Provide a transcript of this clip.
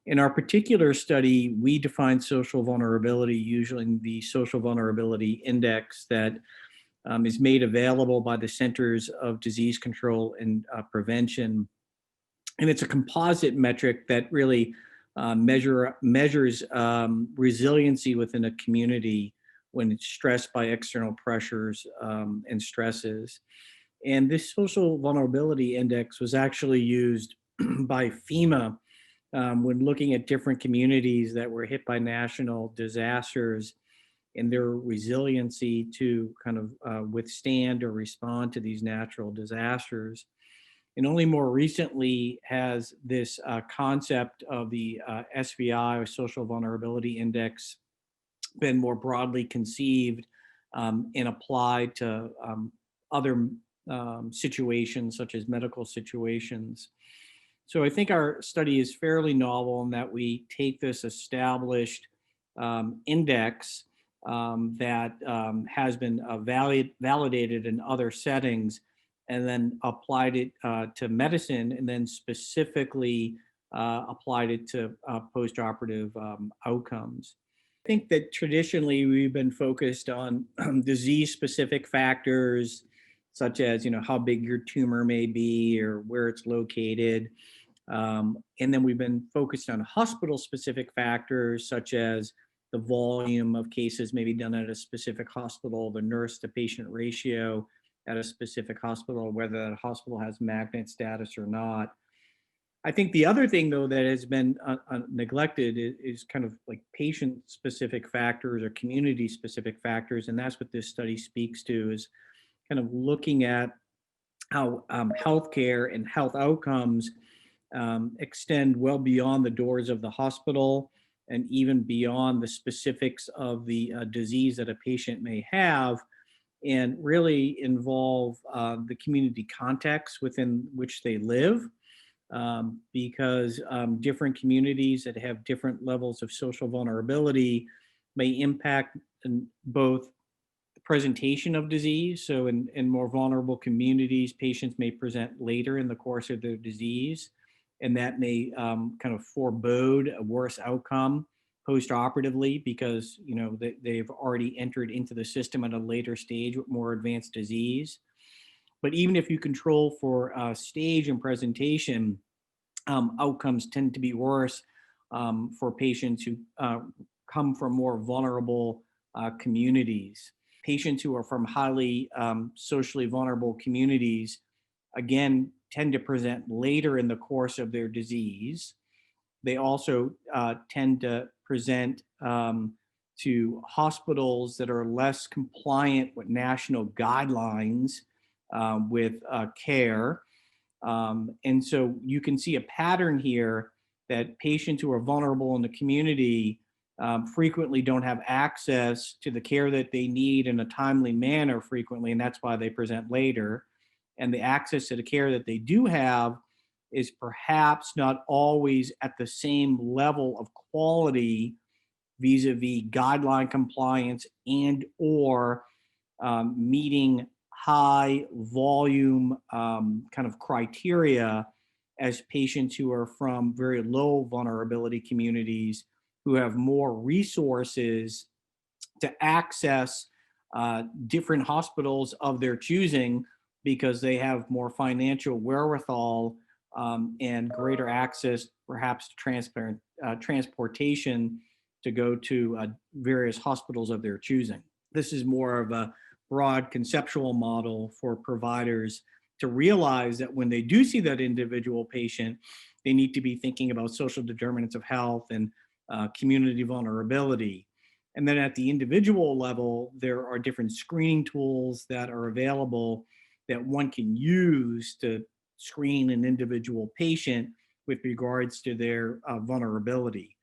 In our particular study, we defined social vulnerability using the Social Vulnerability Index that is made available by the Centers of Disease Control and Prevention. And it's a composite metric that really measures resiliency within a community when it's stressed by external pressures and stresses. And this Social Vulnerability Index was actually used by FEMA when looking at different communities that were hit by national disasters and their resiliency to kind of withstand or respond to these natural disasters. And only more recently has this concept of the SVI, or Social Vulnerability Index, been more broadly conceived and applied to other situations, such as medical situations. So I think our study is fairly novel in that we take this established index that has been validated in other settings and then applied it to medicine and then specifically applied it to postoperative outcomes. I think that traditionally we've been focused on disease specific factors such as how big your tumor may be or where it's located, and then we've been focused on hospital specific factors such as the volume of cases maybe done at a specific hospital, the nurse to patient ratio at a specific hospital, whether that hospital has magnet status or not. I think the other thing, though, that has been neglected is kind of like patient specific factors or community specific factors. And that's what this study speaks to, is kind of looking at how healthcare and health outcomes extend well beyond the doors of the hospital and even beyond the specifics of the disease that a patient may have, and really involve the community context within which they live. Because different communities that have different levels of social vulnerability may impact in both the presentation of disease. So, in more vulnerable communities, patients may present later in the course of their disease, and that may kind of forebode a worse outcome post-operatively because they've already entered into the system at a later stage with more advanced disease. But even if you control for stage and presentation, outcomes tend to be worse for patients who come from more vulnerable communities. Patients who are from highly socially vulnerable communities, again, tend to present later in the course of their disease. They also tend to present to hospitals that are less compliant with national guidelines with care. And so you can see a pattern here that patients who are vulnerable in the community frequently don't have access to the care that they need in a timely manner frequently, and that's why they present later. And the access to the care that they do have is perhaps not always at the same level of quality vis-a-vis guideline compliance and or meeting high volume kind of criteria as patients who are from very low vulnerability communities who have more resources to access different hospitals of their choosing because they have more financial wherewithal and greater access perhaps to transportation to go to various hospitals of their choosing. This is more of a broad conceptual model for providers to realize that when they do see that individual patient, they need to be thinking about social determinants of health and community vulnerability. And then at the individual level, there are different screening tools that are available that one can use to screen an individual patient with regards to their vulnerability.